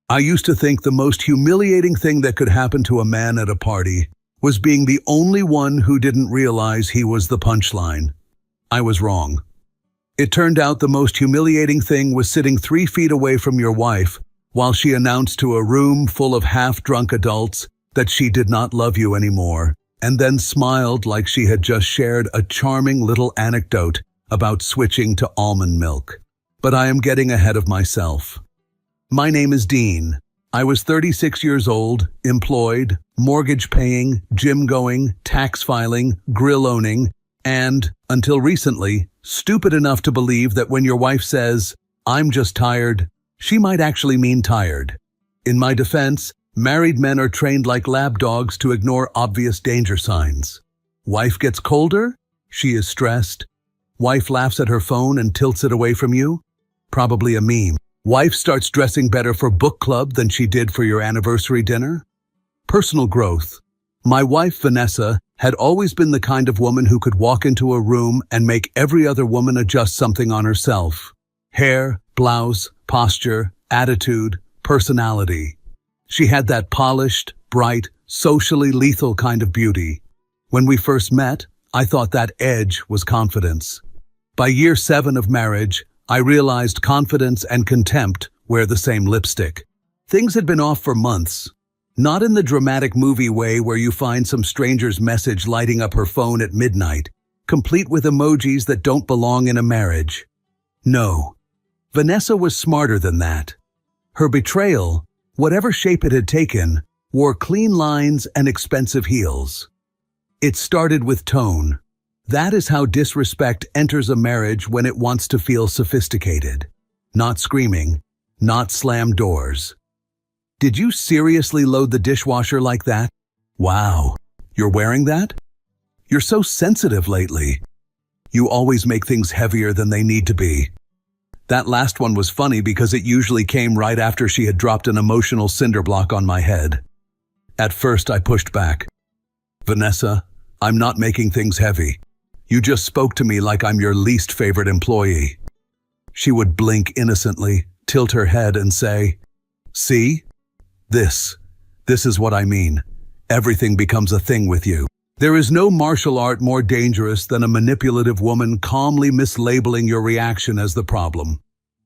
I used to think the most humiliating thing that could happen to a man at a party was being the only one who didn't realize he was the punchline. I was wrong. It turned out the most humiliating thing was sitting 3 feet away from your wife while she announced to a room full of half-drunk adults that she did not love you anymore, and then smiled like she had just shared a charming little anecdote about switching to almond milk. But I am getting ahead of myself. My name is Dean. I was 36 years old, employed, mortgage-paying, gym-going, tax-filing, grill-owning, and, until recently, stupid enough to believe that when your wife says, "I'm just tired," she might actually mean tired. In my defense, married men are trained like lab dogs to ignore obvious danger signs. Wife gets colder? She is stressed. Wife laughs at her phone and tilts it away from you? Probably a meme. Wife starts dressing better for book club than she did for your anniversary dinner? Personal growth. My wife, Vanessa, had always been the kind of woman who could walk into a room and make every other woman adjust something on herself. Hair, blouse, posture, attitude, personality. She had that polished, bright, socially lethal kind of beauty. When we first met, I thought that edge was confidence. By year 7 of marriage, I realized confidence and contempt wear the same lipstick. Things had been off for months. Not in the dramatic movie way where you find some stranger's message lighting up her phone at midnight, complete with emojis that don't belong in a marriage. No. Vanessa was smarter than that. Her betrayal, whatever shape it had taken, wore clean lines and expensive heels. It started with tone. That is how disrespect enters a marriage when it wants to feel sophisticated. Not screaming, not slam doors. Did you seriously load the dishwasher like that? Wow, you're wearing that? You're so sensitive lately. You always make things heavier than they need to be. That last one was funny because it usually came right after she had dropped an emotional cinder block on my head. At first I pushed back. Vanessa, I'm not making things heavy. You just spoke to me like I'm your least favorite employee. She would blink innocently, tilt her head and say, "See? This is what I mean. Everything becomes a thing with you." There is no martial art more dangerous than a manipulative woman calmly mislabeling your reaction as the problem.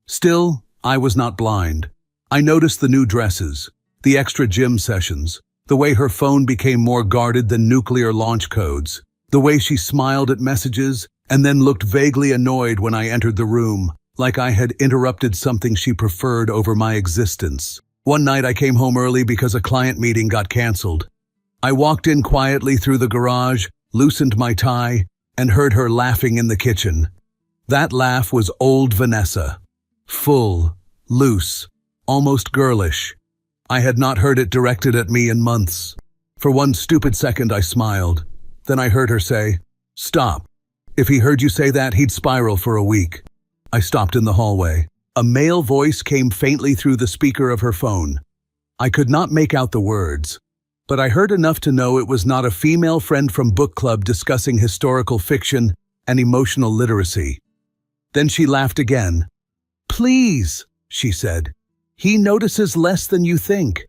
Still, I was not blind. I noticed the new dresses, the extra gym sessions, the way her phone became more guarded than nuclear launch codes, the way she smiled at messages and then looked vaguely annoyed when I entered the room, like I had interrupted something she preferred over my existence. One night I came home early because a client meeting got canceled. I walked in quietly through the garage, loosened my tie, and heard her laughing in the kitchen. That laugh was old Vanessa. Full, loose, almost girlish. I had not heard it directed at me in months. For one stupid second I smiled. Then I heard her say, "Stop. If he heard you say that, he'd spiral for a week." I stopped in the hallway. A male voice came faintly through the speaker of her phone. I could not make out the words, but I heard enough to know it was not a female friend from book club discussing historical fiction and emotional literacy. Then she laughed again. "Please," she said. "He notices less than you think."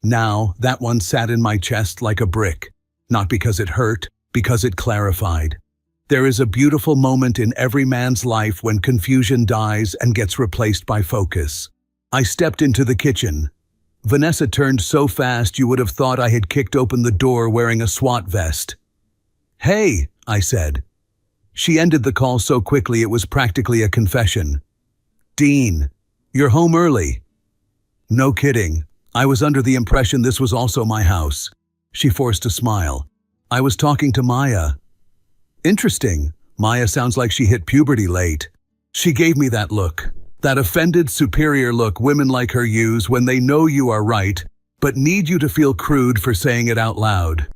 Now, that one sat in my chest like a brick. Not because it hurt, because it clarified. There is a beautiful moment in every man's life when confusion dies and gets replaced by focus. I stepped into the kitchen. Vanessa turned so fast you would have thought I had kicked open the door wearing a SWAT vest. "Hey," I said. She ended the call so quickly it was practically a confession. "Dean, you're home early." No kidding. I was under the impression this was also my house. She forced a smile. "I was talking to Maya." "Interesting. Maya sounds like she hit puberty late." She gave me that look. That offended, superior look women like her use when they know you are right, but need you to feel crude for saying it out loud.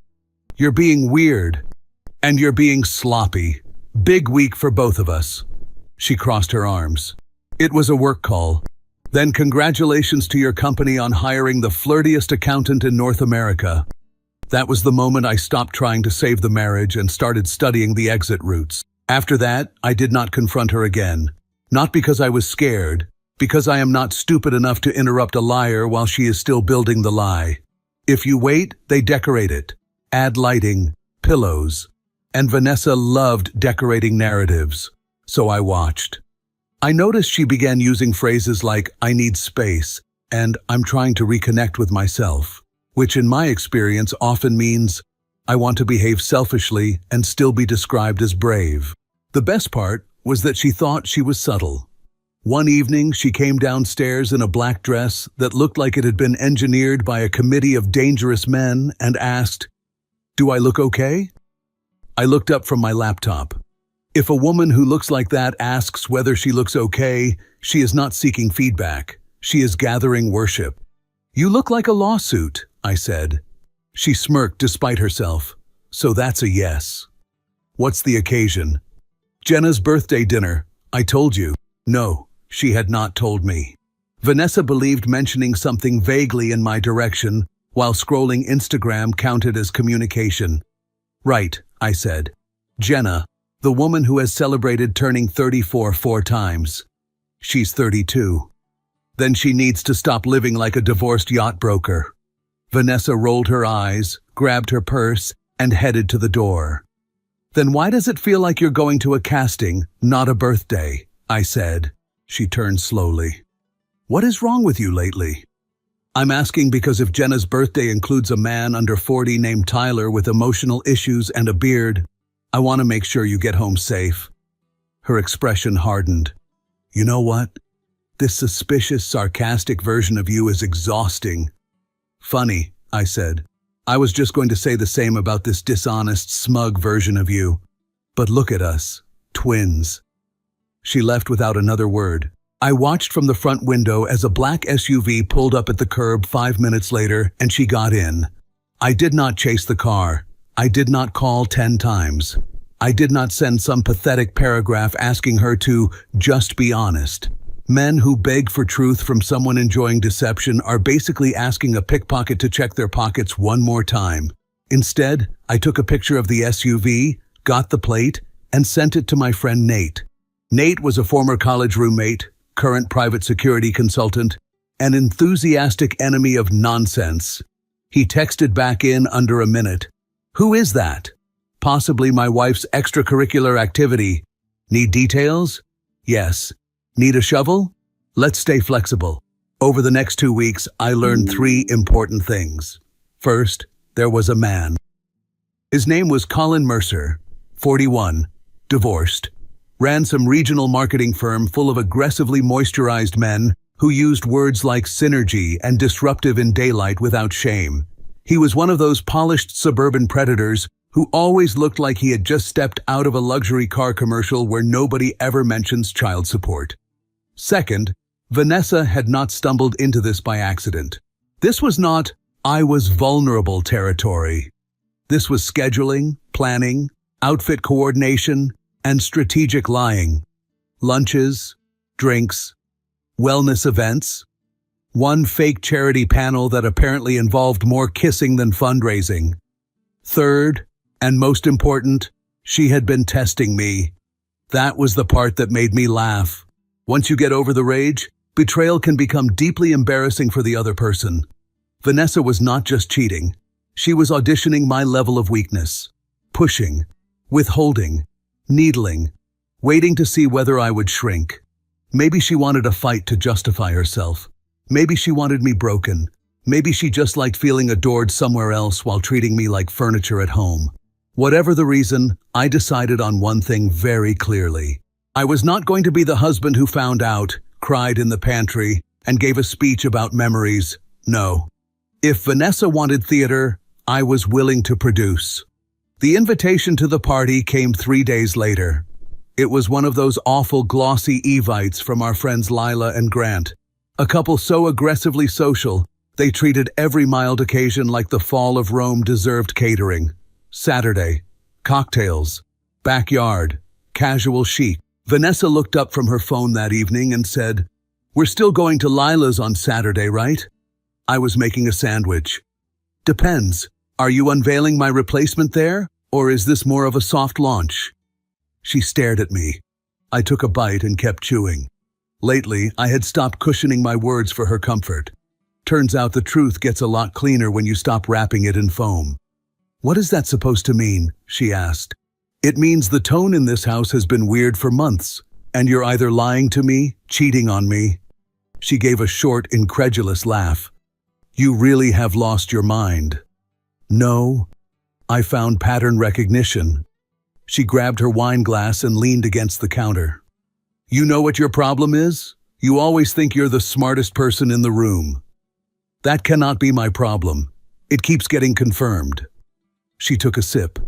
"You're being weird. And you're being sloppy. Big week for both of us." She crossed her arms. "It was a work call. Then congratulations to your company on hiring the flirtiest accountant in North America." That was the moment I stopped trying to save the marriage and started studying the exit routes. After that, I did not confront her again. Not because I was scared, Because I am not stupid enough to interrupt a liar while she is still building the lie. If you wait, they decorate it. Add lighting, pillows. And Vanessa loved decorating narratives. So I watched. I noticed she began using phrases like, "I need space," and "I'm trying to reconnect with myself," which in my experience often means, I want to behave selfishly and still be described as brave. The best part was that she thought she was subtle. One evening, she came downstairs in a black dress that looked like it had been engineered by a committee of dangerous men and asked, "Do I look okay?" I looked up from my laptop. If a woman who looks like that asks whether she looks okay, she is not seeking feedback. She is gathering worship. "You look like a lawsuit," I said. She smirked despite herself. "So that's a yes." "What's the occasion?" "Jenna's birthday dinner. I told you." No, she had not told me. Vanessa believed mentioning something vaguely in my direction while scrolling Instagram counted as communication. "Right," I said. "Jenna, the woman who has celebrated turning 34 4 times. She's 32. Then she needs to stop living like a divorced yacht broker." Vanessa rolled her eyes, grabbed her purse, and headed to the door. "Then why does it feel like you're going to a casting, not a birthday?" I said. She turned slowly. "What is wrong with you lately?" "I'm asking because if Jenna's birthday includes a man under 40 named Tyler with emotional issues and a beard, I want to make sure you get home safe." Her expression hardened. "You know what? This suspicious, sarcastic version of you is exhausting." "Funny," I said. "I was just going to say the same about this dishonest, smug version of you. But look at us, twins." She left without another word. I watched from the front window as a black SUV pulled up at the curb 5 minutes later, and she got in. I did not chase the car. I did not call 10 times. I did not send some pathetic paragraph asking her to just be honest. Men who beg for truth from someone enjoying deception are basically asking a pickpocket to check their pockets one more time. Instead, I took a picture of the SUV, got the plate, and sent it to my friend Nate. Nate was a former college roommate, current private security consultant, an enthusiastic enemy of nonsense. He texted back in under a minute. "Who is that?" "Possibly my wife's extracurricular activity." "Need details?" "Yes." "Need a shovel?" "Let's stay flexible." Over the next 2 weeks, I learned 3 important things. First, there was a man. His name was Colin Mercer, 41, divorced, ran some regional marketing firm full of aggressively moisturized men who used words like synergy and disruptive in daylight without shame. He was one of those polished suburban predators who always looked like he had just stepped out of a luxury car commercial where nobody ever mentions child support. Second, Vanessa had not stumbled into this by accident. This was not, "I was vulnerable" territory. This was scheduling, planning, outfit coordination, and strategic lying. Lunches, drinks, wellness events. One fake charity panel that apparently involved more kissing than fundraising. Third, and most important, she had been testing me. That was the part that made me laugh. Once you get over the rage, betrayal can become deeply embarrassing for the other person. Vanessa was not just cheating. She was auditioning my level of weakness. Pushing, withholding, needling, waiting to see whether I would shrink. Maybe she wanted a fight to justify herself. Maybe she wanted me broken. Maybe she just liked feeling adored somewhere else while treating me like furniture at home. Whatever the reason, I decided on one thing very clearly. I was not going to be the husband who found out, cried in the pantry, and gave a speech about memories. No. If Vanessa wanted theater, I was willing to produce. The invitation to the party came 3 days later. It was one of those awful glossy Evites from our friends Lila and Grant. A couple so aggressively social, they treated every mild occasion like the fall of Rome deserved catering. Saturday, cocktails, backyard, casual chic. Vanessa looked up from her phone that evening and said, "We're still going to Lila's on Saturday, right?" I was making a sandwich. "Depends. Are you unveiling my replacement there, or is this more of a soft launch?" She stared at me. I took a bite and kept chewing. Lately, I had stopped cushioning my words for her comfort. Turns out the truth gets a lot cleaner when you stop wrapping it in foam. "What is that supposed to mean?" she asked. "It means the tone in this house has been weird for months, and you're either lying to me, cheating on me." She gave a short, incredulous laugh. "You really have lost your mind." "No." I found pattern recognition. She grabbed her wine glass and leaned against the counter. "You know what your problem is? You always think you're the smartest person in the room." "That cannot be my problem. It keeps getting confirmed." She took a sip.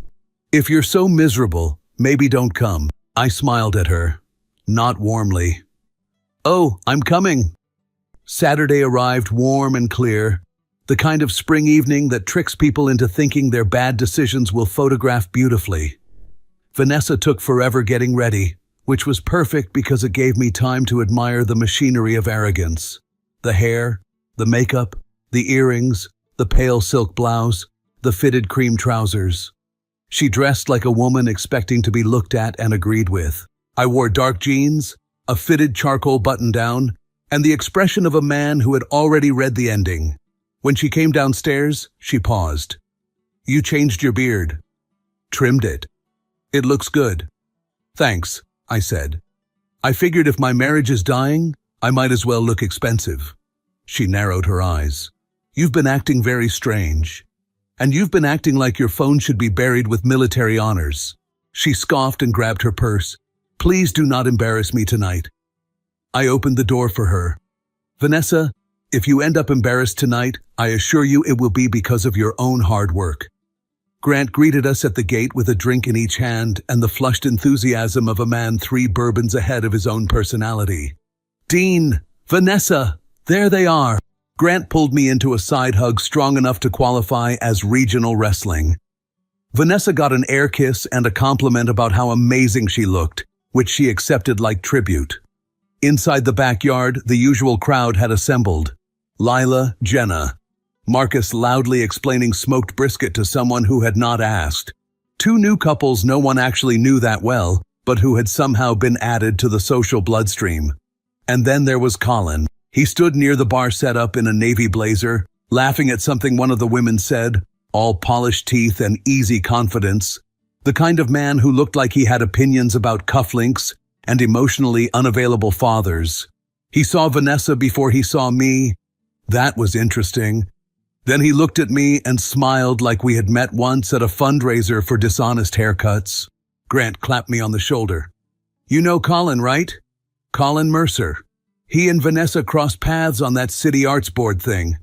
"If you're so miserable, maybe don't come." I smiled at her, not warmly. "Oh, I'm coming." Saturday arrived warm and clear, the kind of spring evening that tricks people into thinking their bad decisions will photograph beautifully. Vanessa took forever getting ready, which was perfect because it gave me time to admire the machinery of arrogance. The hair, the makeup, the earrings, the pale silk blouse, the fitted cream trousers. She dressed like a woman expecting to be looked at and agreed with. I wore dark jeans, a fitted charcoal button-down, and the expression of a man who had already read the ending. When she came downstairs, she paused. "You changed your beard." "Trimmed it." "It looks good." "Thanks," I said. "I figured if my marriage is dying, I might as well look expensive." She narrowed her eyes. "You've been acting very strange. And you've been acting like your phone should be buried with military honors." She scoffed and grabbed her purse. "Please do not embarrass me tonight." I opened the door for her. "Vanessa, if you end up embarrassed tonight, I assure you it will be because of your own hard work." Grant greeted us at the gate with a drink in each hand and the flushed enthusiasm of a man 3 bourbons ahead of his own personality. "Dean, Vanessa, there they are." Grant pulled me into a side hug strong enough to qualify as regional wrestling. Vanessa got an air kiss and a compliment about how amazing she looked, which she accepted like tribute. Inside the backyard, the usual crowd had assembled. Lila, Jenna, Marcus loudly explaining smoked brisket to someone who had not asked. 2 new couples no one actually knew that well, but who had somehow been added to the social bloodstream. And then there was Colin. He stood near the bar setup in a navy blazer, laughing at something one of the women said, all polished teeth and easy confidence. The kind of man who looked like he had opinions about cufflinks and emotionally unavailable fathers. He saw Vanessa before he saw me. That was interesting. Then he looked at me and smiled like we had met once at a fundraiser for dishonest haircuts. Grant clapped me on the shoulder. "You know Colin, right? Colin Mercer. He and Vanessa crossed paths on that city arts board thing."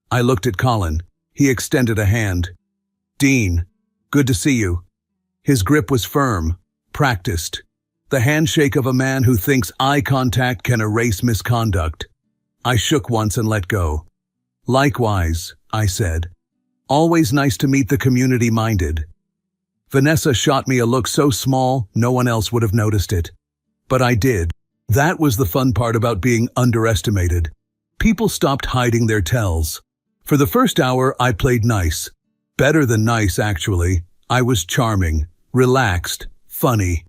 I looked at Colin. He extended a hand. "Dean, good to see you." His grip was firm, practiced. The handshake of a man who thinks eye contact can erase misconduct. I shook once and let go. "Likewise," I said. "Always nice to meet the community-minded." Vanessa shot me a look so small, no one else would have noticed it. But I did. That was the fun part about being underestimated. People stopped hiding their tells. For the first hour, I played nice. Better than nice, actually. I was charming, relaxed, funny.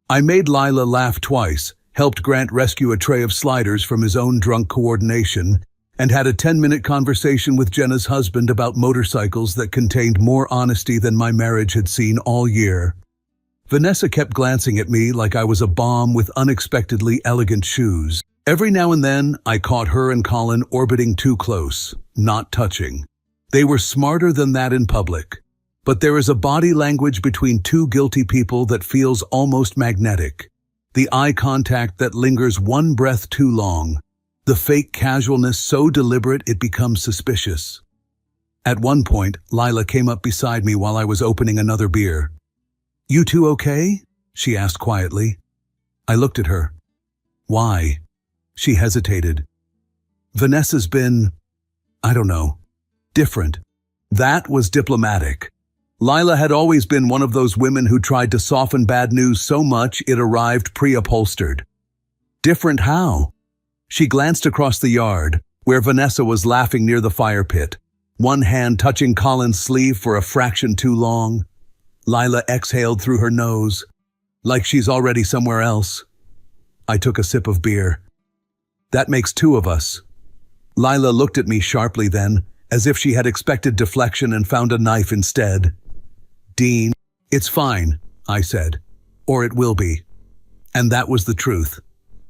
I made Lila laugh twice, helped Grant rescue a tray of sliders from his own drunk coordination, and had a 10-minute conversation with Jenna's husband about motorcycles that contained more honesty than my marriage had seen all year. Vanessa kept glancing at me like I was a bomb with unexpectedly elegant shoes. Every now and then, I caught her and Colin orbiting too close, not touching. They were smarter than that in public. But there is a body language between 2 guilty people that feels almost magnetic. The eye contact that lingers one breath too long. The fake casualness so deliberate it becomes suspicious. At one point, Lila came up beside me while I was opening another beer. "You two okay?" she asked quietly. I looked at her. "Why?" She hesitated. "Vanessa's been, I don't know, different." That was diplomatic. Lila had always been one of those women who tried to soften bad news so much it arrived pre-upholstered. Different how? She glanced across the yard, where Vanessa was laughing near the fire pit, one hand touching Colin's sleeve for a fraction too long. Lila exhaled through her nose, like she's already somewhere else. I took a sip of beer. That makes two of us. Lila looked at me sharply then, as if she had expected deflection and found a knife instead. Dean, it's fine, I said. Or it will be. And that was the truth.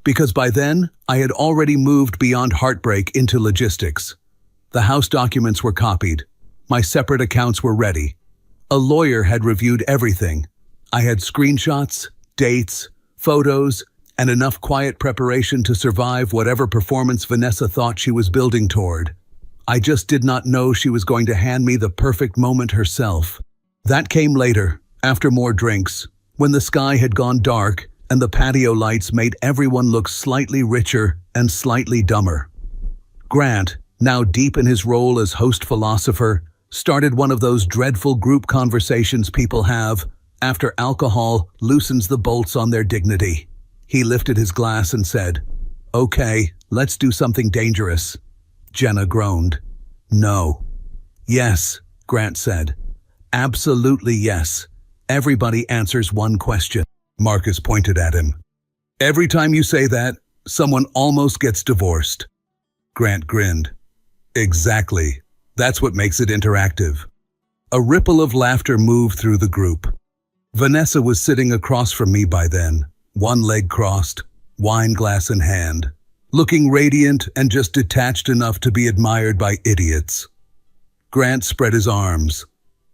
Because by then, I had already moved beyond heartbreak into logistics. The house documents were copied. My separate accounts were ready. A lawyer had reviewed everything. I had screenshots, dates, photos, and enough quiet preparation to survive whatever performance Vanessa thought she was building toward. I just did not know she was going to hand me the perfect moment herself. That came later, after more drinks, when the sky had gone dark and the patio lights made everyone look slightly richer and slightly dumber. Grant, now deep in his role as host philosopher, started one of those dreadful group conversations people have after alcohol loosens the bolts on their dignity. He lifted his glass and said, "Okay, let's do something dangerous." Jenna groaned. "No." "Yes," Grant said. "Absolutely yes. Everybody answers one question." Marcus pointed at him. "Every time you say that, someone almost gets divorced." Grant grinned. "Exactly. That's what makes it interactive." A ripple of laughter moved through the group. Vanessa was sitting across from me by then, one leg crossed, wine glass in hand, looking radiant and just detached enough to be admired by idiots. Grant spread his arms.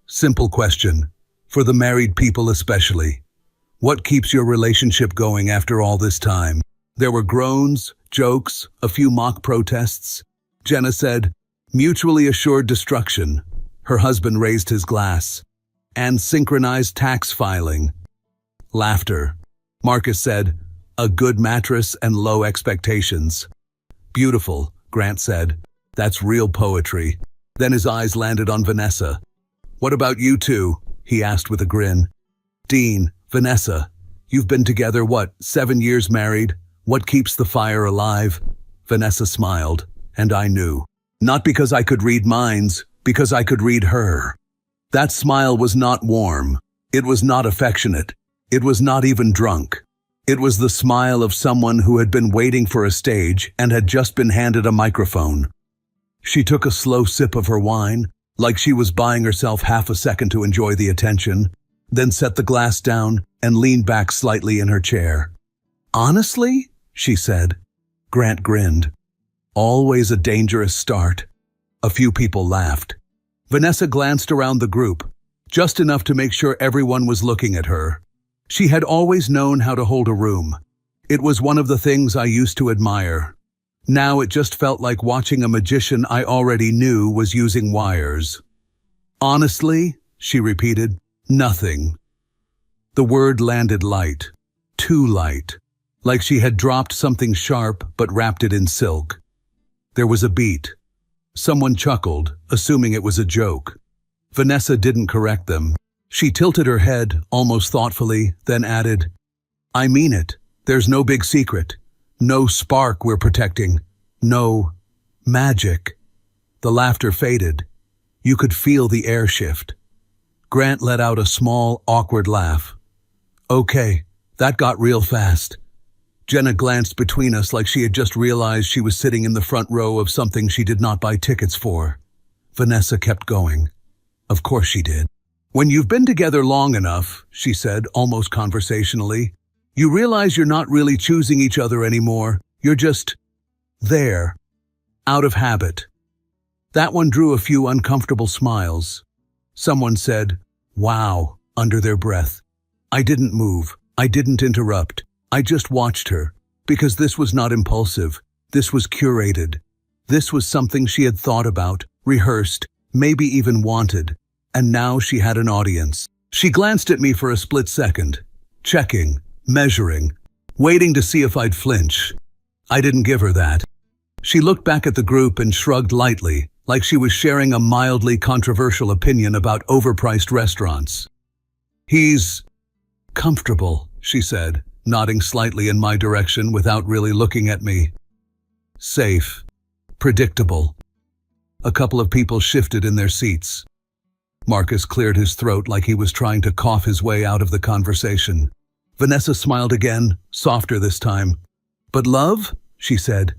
"Simple question, for the married people especially. What keeps your relationship going after all this time?" There were groans, jokes, a few mock protests. Jenna said, "Mutually assured destruction." Her husband raised his glass. "And synchronized tax filing." Laughter. Marcus said, "A good mattress and low expectations." "Beautiful," Grant said. "That's real poetry." Then his eyes landed on Vanessa. "What about you two?" he asked with a grin. "Dean, Vanessa, you've been together, 7 years married? What keeps the fire alive?" Vanessa smiled, and I knew. Not because I could read minds, because I could read her. That smile was not warm. It was not affectionate. It was not even drunk. It was the smile of someone who had been waiting for a stage and had just been handed a microphone. She took a slow sip of her wine, like she was buying herself half a second to enjoy the attention, then set the glass down and leaned back slightly in her chair. "Honestly?" she said. Grant grinned. "Always a dangerous start." A few people laughed. Vanessa glanced around the group, just enough to make sure everyone was looking at her. She had always known how to hold a room. It was one of the things I used to admire. Now it just felt like watching a magician I already knew was using wires. "Honestly," she repeated, "nothing." The word landed light. Too light. Like she had dropped something sharp but wrapped it in silk. There was a beat. Someone chuckled, assuming it was a joke. Vanessa didn't correct them. She tilted her head, almost thoughtfully, then added, "I mean it. There's no big secret. No spark we're protecting. No magic." The laughter faded. You could feel the air shift. Grant let out a small, awkward laugh. "Okay, that got real fast." Jenna glanced between us like she had just realized she was sitting in the front row of something she did not buy tickets for. Vanessa kept going. "Of course she did." "When you've been together long enough," she said, almost conversationally, "you realize you're not really choosing each other anymore. You're just there, out of habit." That one drew a few uncomfortable smiles. Someone said, "Wow," under their breath. I didn't move. I didn't interrupt. I just watched her, because this was not impulsive. This was curated. This was something she had thought about, rehearsed, maybe even wanted. And now she had an audience. She glanced at me for a split second, checking, measuring, waiting to see if I'd flinch. I didn't give her that. She looked back at the group and shrugged lightly, like she was sharing a mildly controversial opinion about overpriced restaurants. "He's comfortable," she said, nodding slightly in my direction without really looking at me. "Safe. Predictable." A couple of people shifted in their seats. Marcus cleared his throat like he was trying to cough his way out of the conversation. Vanessa smiled again, softer this time. "But love?" she said.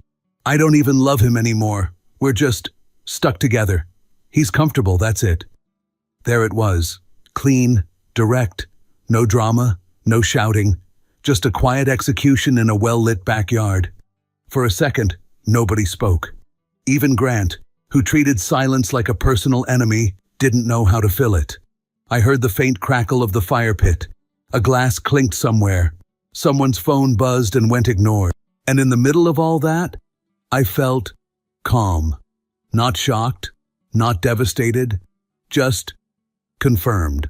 I don't even love him anymore. We're just stuck together. He's comfortable, that's it. There it was. Clean, direct, no drama, no shouting, just a quiet execution in a well-lit backyard. For a second, nobody spoke. Even Grant, who treated silence like a personal enemy, didn't know how to fill it. I heard the faint crackle of the fire pit. A glass clinked somewhere. Someone's phone buzzed and went ignored. And in the middle of all that, I felt calm. Not shocked, not devastated, just confirmed.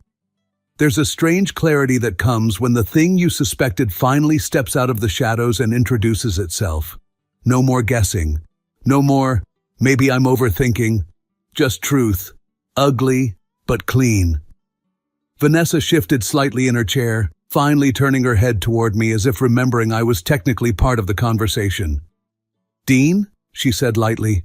There's a strange clarity that comes when the thing you suspected finally steps out of the shadows and introduces itself. No more guessing. No more, maybe I'm overthinking. Just truth. Ugly, but clean. Vanessa shifted slightly in her chair, finally turning her head toward me as if remembering I was technically part of the conversation. "Dean?" she said lightly.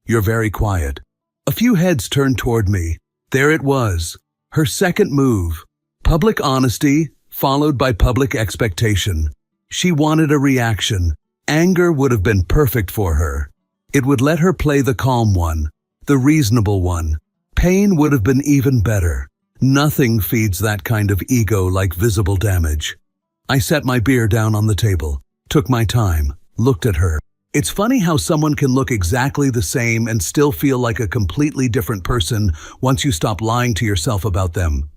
"You're very quiet." A few heads turned toward me. There it was. Her second move. Public honesty, followed by public expectation. She wanted a reaction. Anger would have been perfect for her. It would let her play the calm one, the reasonable one. Pain would have been even better. Nothing feeds that kind of ego like visible damage. I set my beer down on the table, took my time, looked at her. It's funny how someone can look exactly the same and still feel like a completely different person once you stop lying to yourself about them.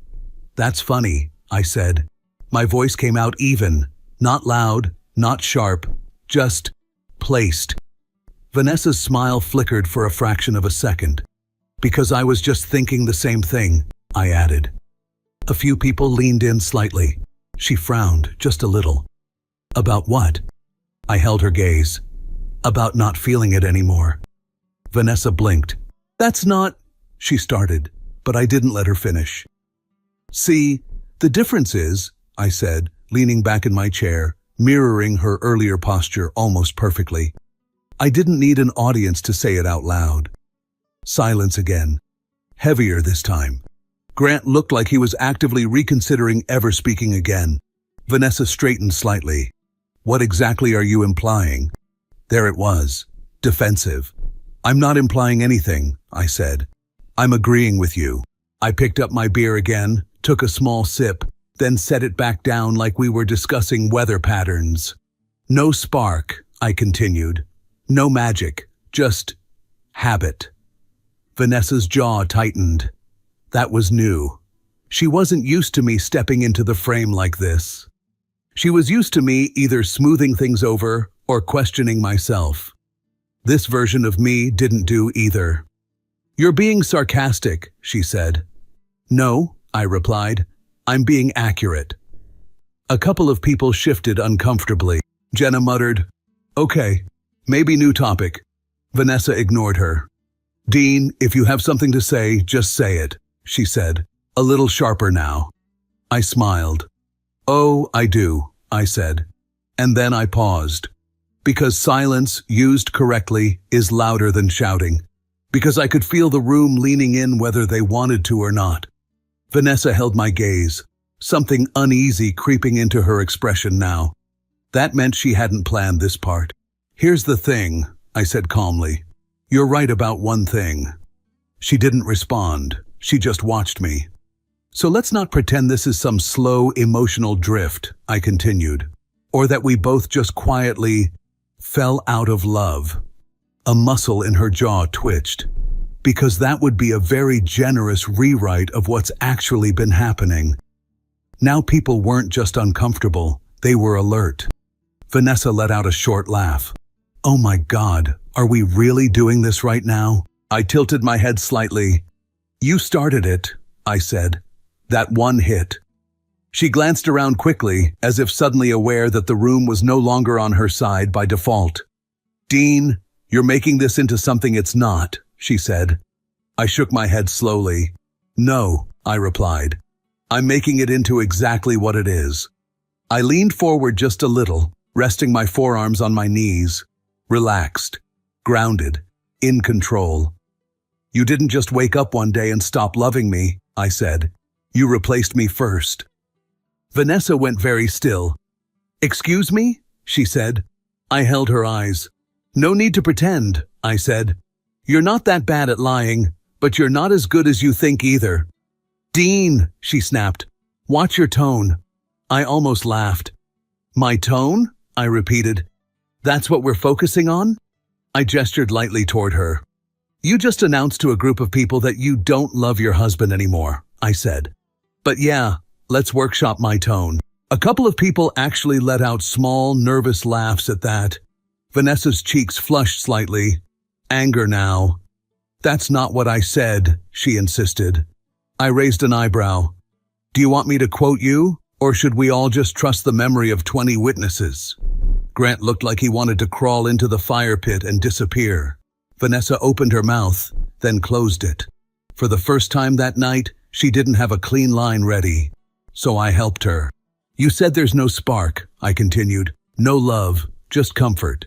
"That's funny," I said. My voice came out even, not loud, not sharp, just placed. Vanessa's smile flickered for a fraction of a second. "Because I was just thinking the same thing," I added. A few people leaned in slightly. She frowned just a little. "About what?" I held her gaze. "About not feeling it anymore." Vanessa blinked. "That's not," she started, but I didn't let her finish. "See, the difference is," I said, leaning back in my chair, mirroring her earlier posture almost perfectly. I didn't need an audience to say it out loud. Silence again. Heavier this time. Grant looked like he was actively reconsidering ever speaking again. Vanessa straightened slightly. "What exactly are you implying?" There it was. Defensive. "I'm not implying anything," I said. "I'm agreeing with you." I picked up my beer again, took a small sip, then set it back down like we were discussing weather patterns. "No spark," I continued. "No magic, just habit." Vanessa's jaw tightened. That was new. She wasn't used to me stepping into the frame like this. She was used to me either smoothing things over or questioning myself. This version of me didn't do either. "You're being sarcastic," she said. "No," I replied. "I'm being accurate." A couple of people shifted uncomfortably. Jenna muttered, "Okay, maybe new topic." Vanessa ignored her. "Dean, if you have something to say, just say it," she said, a little sharper now. I smiled. "Oh, I do," I said. And then I paused. Because silence, used correctly, is louder than shouting. Because I could feel the room leaning in whether they wanted to or not. Vanessa held my gaze, something uneasy creeping into her expression now. That meant she hadn't planned this part. "Here's the thing," I said calmly. "You're right about one thing." She didn't respond. She just watched me. "So let's not pretend this is some slow, emotional drift," I continued, "or that we both just quietly fell out of love." A muscle in her jaw twitched, because that would be a very generous rewrite of what's actually been happening. Now people weren't just uncomfortable, they were alert. Vanessa let out a short laugh. "Oh my God, are we really doing this right now?" I tilted my head slightly. "You started it," I said. "That one hit." She glanced around quickly, as if suddenly aware that the room was no longer on her side by default. "Dean, you're making this into something it's not," she said. I shook my head slowly. "No," I replied. "I'm making it into exactly what it is." I leaned forward just a little, resting my forearms on my knees, relaxed, grounded, in control. "You didn't just wake up one day and stop loving me," I said. "You replaced me first." Vanessa went very still. "Excuse me?" she said. I held her eyes. No need to pretend, I said. You're not that bad at lying, but you're not as good as you think either. Dean, she snapped. Watch your tone. I almost laughed. My tone? I repeated. That's what we're focusing on? I gestured lightly toward her. You just announced to a group of people that you don't love your husband anymore, I said. But yeah, let's workshop my tone. A couple of people actually let out small, nervous laughs at that. Vanessa's cheeks flushed slightly. Anger now. That's not what I said, she insisted. I raised an eyebrow. Do you want me to quote you, or should we all just trust the memory of 20 witnesses? Grant looked like he wanted to crawl into the fire pit and disappear. Vanessa opened her mouth, then closed it. For the first time that night, she didn't have a clean line ready. So I helped her. You said there's no spark, I continued. No love, just comfort.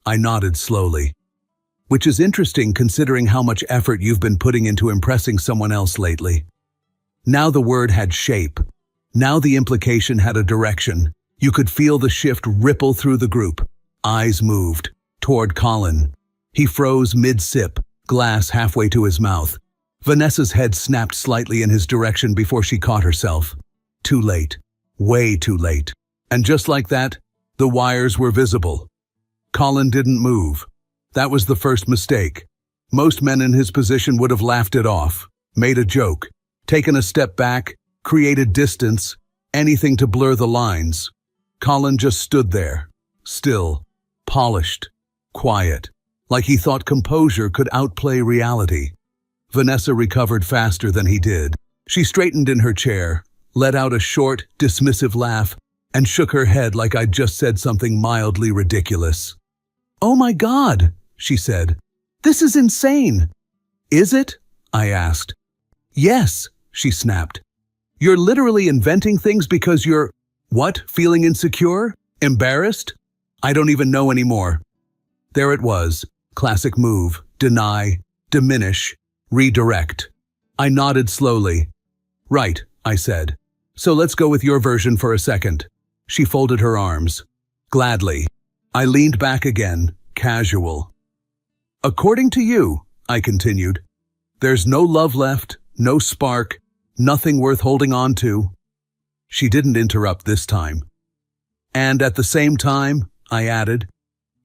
I nodded slowly. Which is interesting considering how much effort you've been putting into impressing someone else lately. Now the word had shape. Now the implication had a direction. You could feel the shift ripple through the group. Eyes moved toward Colin. He froze mid-sip, glass halfway to his mouth. Vanessa's head snapped slightly in his direction before she caught herself. Too late. Way too late. And just like that, the wires were visible. Colin didn't move. That was the first mistake. Most men in his position would have laughed it off, made a joke, taken a step back, created distance, anything to blur the lines. Colin just stood there, still, polished, quiet, like he thought composure could outplay reality. Vanessa recovered faster than he did. She straightened in her chair, let out a short, dismissive laugh, and shook her head like I'd just said something mildly ridiculous. "Oh my God," she said. "This is insane." "Is it?" I asked. "Yes," she snapped. "You're literally inventing things because you're, what, feeling insecure? Embarrassed? I don't even know anymore." There it was. Classic move. Deny, diminish, redirect. I nodded slowly. "Right," I said. "So let's go with your version for a second." She folded her arms. "Gladly." I leaned back again, casual. "According to you," I continued, "there's no love left, no spark, nothing worth holding on to." She didn't interrupt this time. "And at the same time," I added,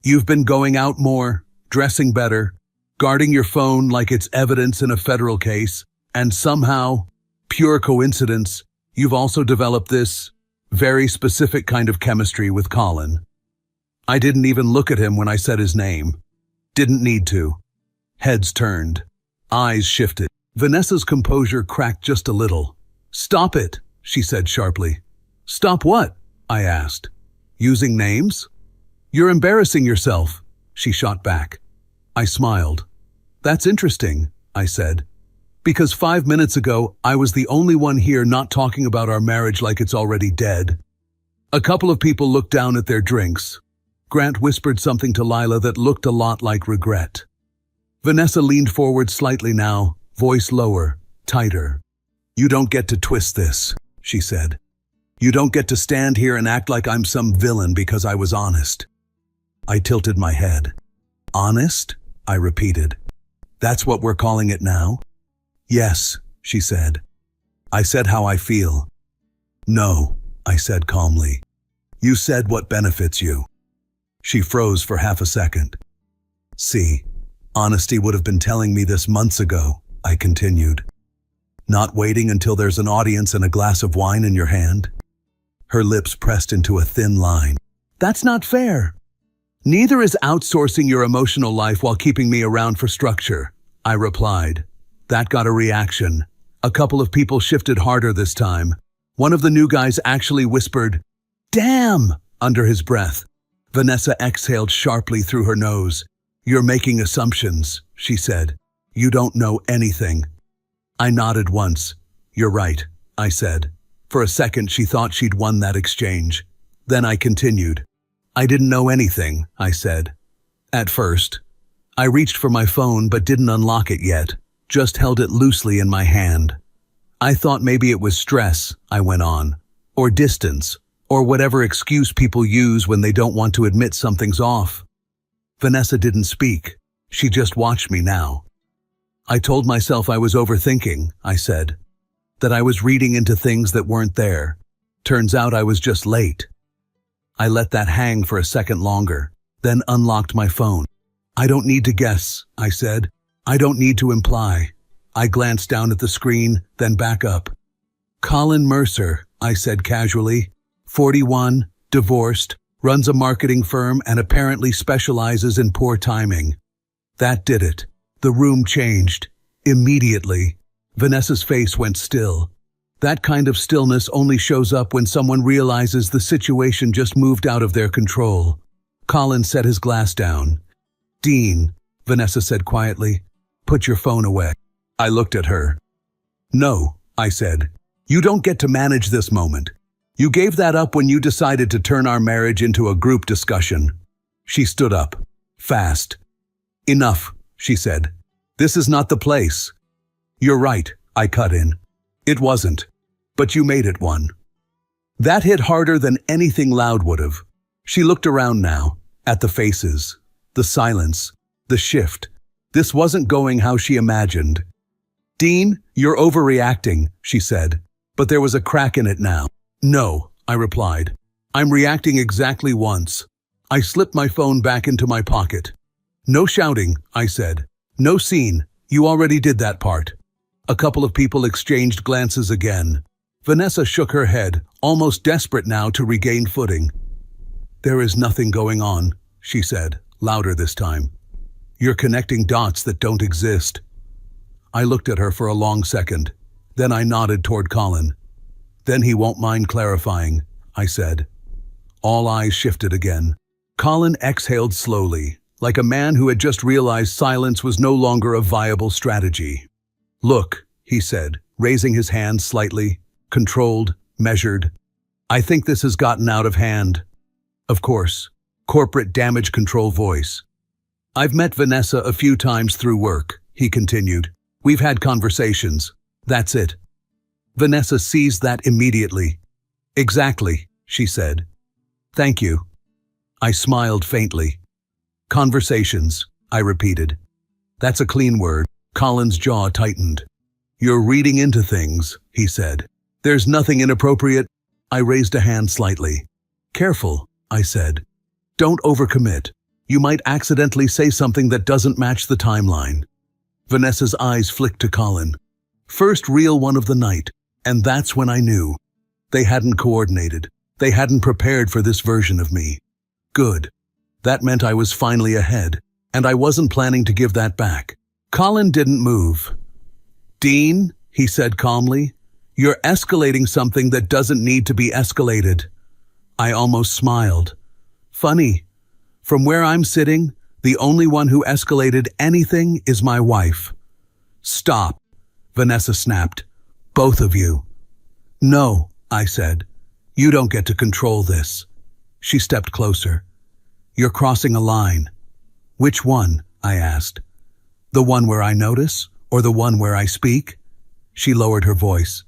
"you've been going out more, dressing better, guarding your phone like it's evidence in a federal case, and somehow, pure coincidence, you've also developed this very specific kind of chemistry with Colin." I didn't even look at him when I said his name. Didn't need to. Heads turned. Eyes shifted. Vanessa's composure cracked just a little. "Stop it," she said sharply. "Stop what?" I asked. "Using names?" "You're embarrassing yourself," she shot back. I smiled. "That's interesting," I said. "Because 5 minutes ago, I was the only one here not talking about our marriage like it's already dead." A couple of people looked down at their drinks. Grant whispered something to Lila that looked a lot like regret. Vanessa leaned forward slightly now, voice lower, tighter. "You don't get to twist this," she said. "You don't get to stand here and act like I'm some villain because I was honest." I tilted my head. "Honest?" I repeated. "That's what we're calling it now?" "Yes," she said. "I said how I feel." "No," I said calmly. "You said what benefits you." She froze for half a second. "See, honesty would have been telling me this months ago," I continued. "Not waiting until there's an audience and a glass of wine in your hand." Her lips pressed into a thin line. "That's not fair." "Neither is outsourcing your emotional life while keeping me around for structure," I replied. That got a reaction. A couple of people shifted harder this time. One of the new guys actually whispered, "Damn!" under his breath. Vanessa exhaled sharply through her nose. "You're making assumptions," she said. "You don't know anything." I nodded once. "You're right," I said. For a second, she thought she'd won that exchange. Then I continued. "I didn't know anything," I said. "At first. I reached for my phone but didn't unlock it yet, just held it loosely in my hand. I thought maybe it was stress," I went on, "or distance, or whatever excuse people use when they don't want to admit something's off." Vanessa didn't speak. She just watched me now. I told myself I was overthinking, I said. That I was reading into things that weren't there. Turns out I was just late. I let that hang for a second longer, then unlocked my phone. I don't need to guess, I said. I don't need to imply. I glanced down at the screen, then back up. Colin Mercer, I said casually. 41, divorced, runs a marketing firm and apparently specializes in poor timing. That did it. The room changed. Immediately. Vanessa's face went still. That kind of stillness only shows up when someone realizes the situation just moved out of their control. Colin set his glass down. Dean, Vanessa said quietly, put your phone away. I looked at her. No, I said. You don't get to manage this moment. You gave that up when you decided to turn our marriage into a group discussion. She stood up. Fast. Enough, she said. This is not the place. You're right, I cut in. It wasn't. But you made it one. That hit harder than anything loud would have. She looked around now, at the faces, the silence, the shift. This wasn't going how she imagined. Dean, you're overreacting, she said, but there was a crack in it now. No, I replied. I'm reacting exactly once. I slipped my phone back into my pocket. No shouting, I said. No scene. You already did that part. A couple of people exchanged glances again. Vanessa shook her head, almost desperate now to regain footing. There is nothing going on, she said, louder this time. You're connecting dots that don't exist. I looked at her for a long second. Then I nodded toward Colin. Then he won't mind clarifying, I said. All eyes shifted again. Colin exhaled slowly, like a man who had just realized silence was no longer a viable strategy. Look, he said, raising his hand slightly, controlled, measured. I think this has gotten out of hand. Of course, corporate damage control voice. I've met Vanessa a few times through work, he continued. We've had conversations. That's it. Vanessa seized that immediately. Exactly, she said. Thank you. I smiled faintly. Conversations, I repeated. That's a clean word. Colin's jaw tightened. You're reading into things, he said. There's nothing inappropriate. I raised a hand slightly. Careful, I said. Don't overcommit. You might accidentally say something that doesn't match the timeline. Vanessa's eyes flicked to Colin. First real one of the night, and that's when I knew. They hadn't coordinated. They hadn't prepared for this version of me. Good. That meant I was finally ahead, and I wasn't planning to give that back. Colin didn't move. Dean, he said calmly, you're escalating something that doesn't need to be escalated. I almost smiled. Funny. From where I'm sitting, the only one who escalated anything is my wife. Stop, Vanessa snapped. Both of you. No, I said. You don't get to control this. She stepped closer. You're crossing a line. Which one? I asked. The one where I notice, or the one where I speak? She lowered her voice.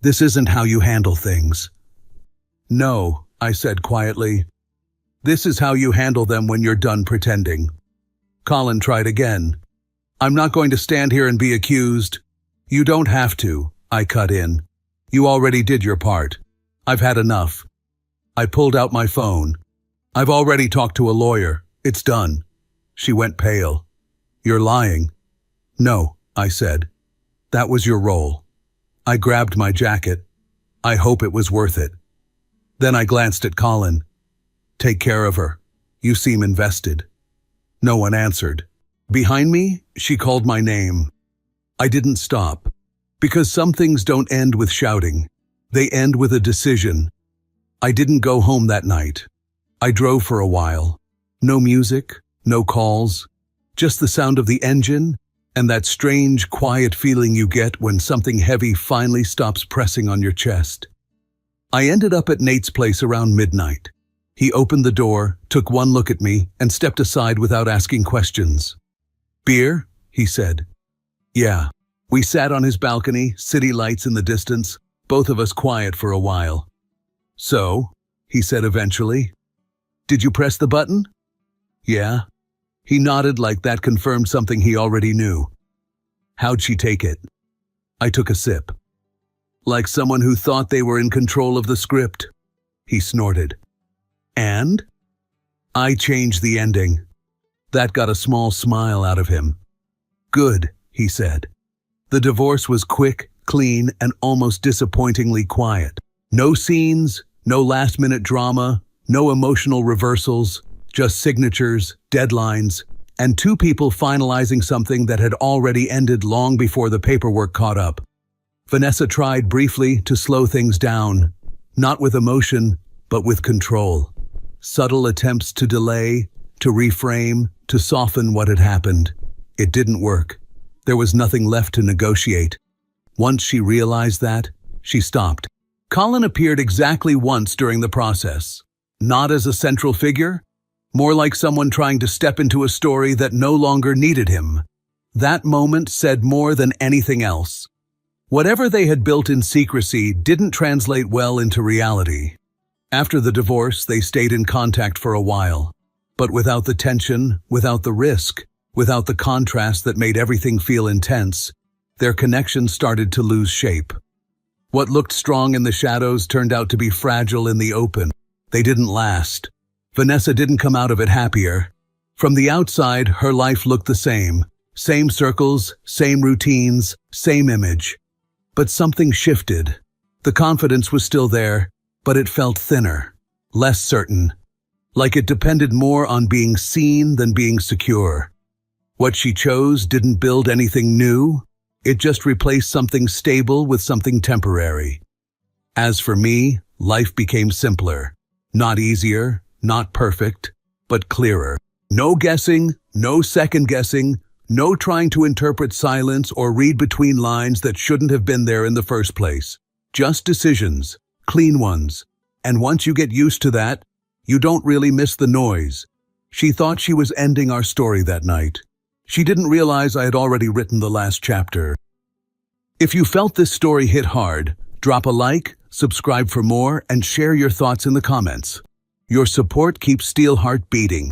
This isn't how you handle things. No, I said quietly. This is how you handle them when you're done pretending. Colin tried again. I'm not going to stand here and be accused. You don't have to, I cut in. You already did your part. I've had enough. I pulled out my phone. I've already talked to a lawyer. It's done. She went pale. You're lying. No, I said. That was your role. I grabbed my jacket. I hope it was worth it. Then I glanced at Colin. Take care of her. You seem invested. No one answered. Behind me, she called my name. I didn't stop. Because some things don't end with shouting. They end with a decision. I didn't go home that night. I drove for a while. No music, no calls. Just the sound of the engine and that strange, quiet feeling you get when something heavy finally stops pressing on your chest. I ended up at Nate's place around midnight. He opened the door, took one look at me, and stepped aside without asking questions. Beer? He said. Yeah. We sat on his balcony, city lights in the distance, both of us quiet for a while. So, he said eventually, did you press the button? Yeah. He nodded like that confirmed something he already knew. How'd she take it? I took a sip. Like someone who thought they were in control of the script. He snorted. And? I changed the ending. That got a small smile out of him. Good, he said. The divorce was quick, clean, and almost disappointingly quiet. No scenes, no last-minute drama, no emotional reversals, just signatures, deadlines, and two people finalizing something that had already ended long before the paperwork caught up. Vanessa tried briefly to slow things down, not with emotion, but with control. Subtle attempts to delay, to reframe, to soften what had happened. It didn't work. There was nothing left to negotiate. Once she realized that, she stopped. Colin appeared exactly once during the process. Not as a central figure, more like someone trying to step into a story that no longer needed him. That moment said more than anything else. Whatever they had built in secrecy didn't translate well into reality. After the divorce, they stayed in contact for a while. But without the tension, without the risk, without the contrast that made everything feel intense, their connection started to lose shape. What looked strong in the shadows turned out to be fragile in the open. They didn't last. Vanessa didn't come out of it happier. From the outside, her life looked the same. Same circles, same routines, same image. But something shifted. The confidence was still there, but it felt thinner, less certain. Like it depended more on being seen than being secure. What she chose didn't build anything new. It just replaced something stable with something temporary. As for me, life became simpler. Not easier, not perfect, but clearer. No guessing, no second guessing, no trying to interpret silence or read between lines that shouldn't have been there in the first place. Just decisions, clean ones. And once you get used to that, you don't really miss the noise. She thought she was ending our story that night. She didn't realize I had already written the last chapter. If you felt this story hit hard, drop a like, subscribe for more, and share your thoughts in the comments. Your support keeps Steelheart beating.